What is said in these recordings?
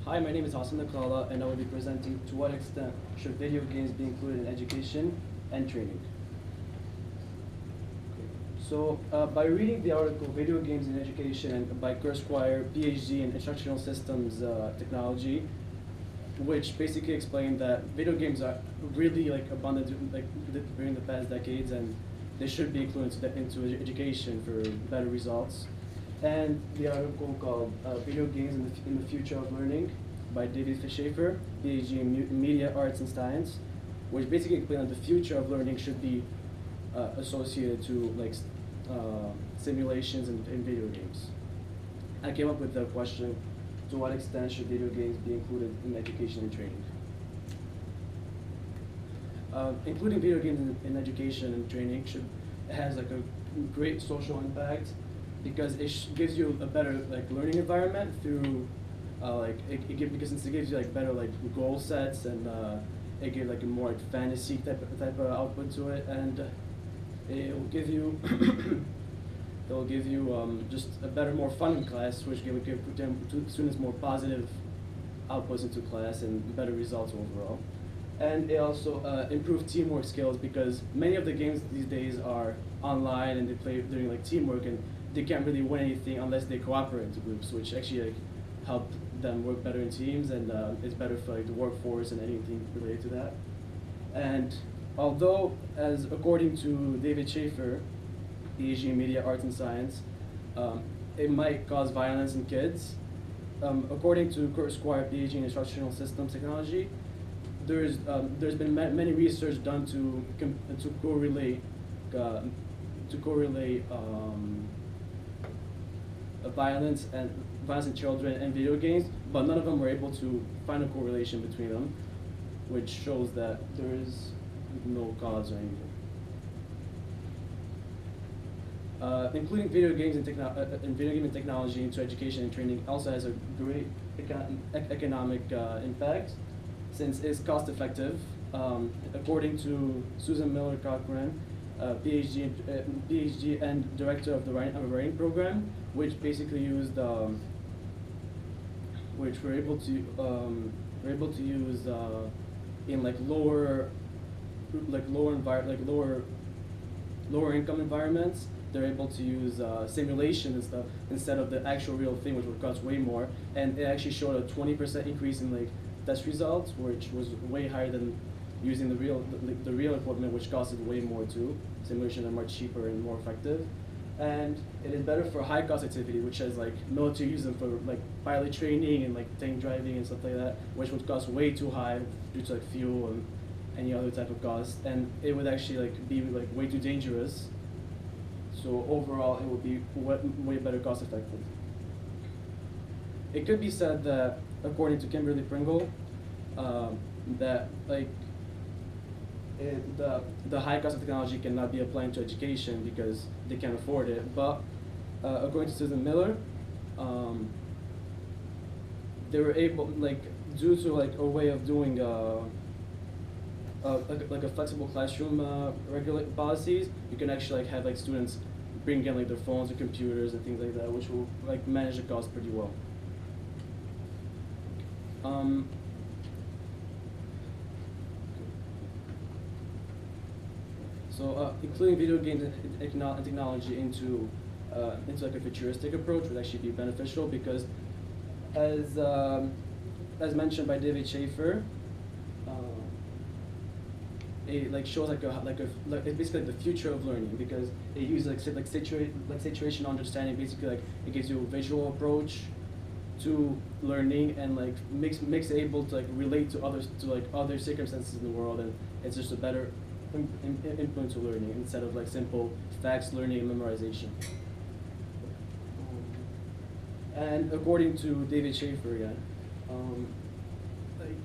Hi, my name is Hassan Nakala, and I will be presenting to what extent should video games be included in education and training. So, by reading the article Video Games in Education by Kurzweil, PhD in Instructional Systems Technology, which basically explained that video games are really abundant during the past decades, and they should be included into education for better results. And the article called Video Games in the Future of Learning by David Schaefer, PhD in Media Arts and Science, which basically explained that the future of learning should be associated to simulations in video games. I came up with the question, to what extent should video games be included in education and training? Including video games in education and training has a great social impact because it gives you a better learning environment through because since it gives you better goal sets, and it gives a more fantasy type of output to it, and it will give you just a better, more fun in class, which will give students more positive outputs into class and better results overall. And it also improves teamwork skills because many of the games these days are online and they play during teamwork, and they can't really win anything unless they cooperate into groups, which actually help them work better in teams, and it's better for the workforce and anything related to that. And although, as according to David Schaefer, PhD in Media Arts and Science, it might cause violence in kids. According to Kurt Squire, PhD in Instructional Systems Technology, there's been many research done to correlate violence in children and video games, but none of them were able to find a correlation between them, which shows that there is no cause or anything. Including video games and video game and technology into education and training also has a great economic impact, since it's cost effective. According to Susan Miller Cochran, PhD and director of the writing program, which basically used which we're able to use in lower income environments. They're able to use simulation and stuff instead of the actual real thing, which would cost way more. And it actually showed a 20% increase in test results, which was way higher than using the real equipment, which costed way more too. Simulation are much cheaper and more effective. And it is better for high cost activity, which has military use them for pilot training and tank driving and stuff like that, which would cost way too high due to fuel and any other type of cost. And it would actually be way too dangerous. So overall, it would be way better cost effective. It could be said that, according to Kimberly Pringle, that the high cost of technology cannot be applied to education because they can't afford it. But according to Susan Miller, they were able, due to a way of doing a flexible classroom regulate policies, you can actually have students bring in their phones or computers and things like that, which will manage the cost pretty well. So including video games and technology into a futuristic approach would actually be beneficial because, as mentioned by David Schaefer, it shows it's basically the future of learning because it uses situational understanding. Basically, it gives you a visual approach to learning and makes it able to relate to other circumstances in the world, and it's just a better input to learning instead of simple facts learning and memorization. And according to David Schaefer again,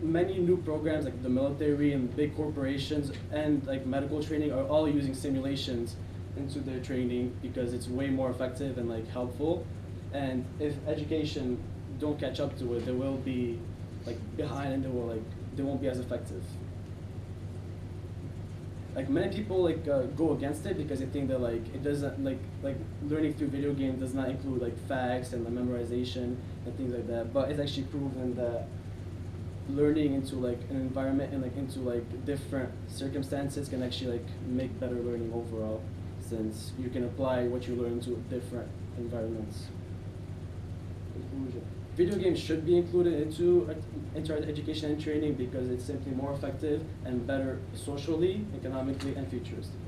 many new programs the military and big corporations and medical training are all using simulations into their training because it's way more effective and helpful. And if education don't catch up to it, they will be behind, and they won't be as effective. Many people go against it because they think that it doesn't learning through video games does not include facts and memorization, and things like that. But it's actually proven that learning into like an environment and like into like different circumstances can actually like make better learning overall, since you can apply what you learn to different environments. Conclusion. Video games should be included into our education and training because it's simply more effective and better socially, economically, and futuristically.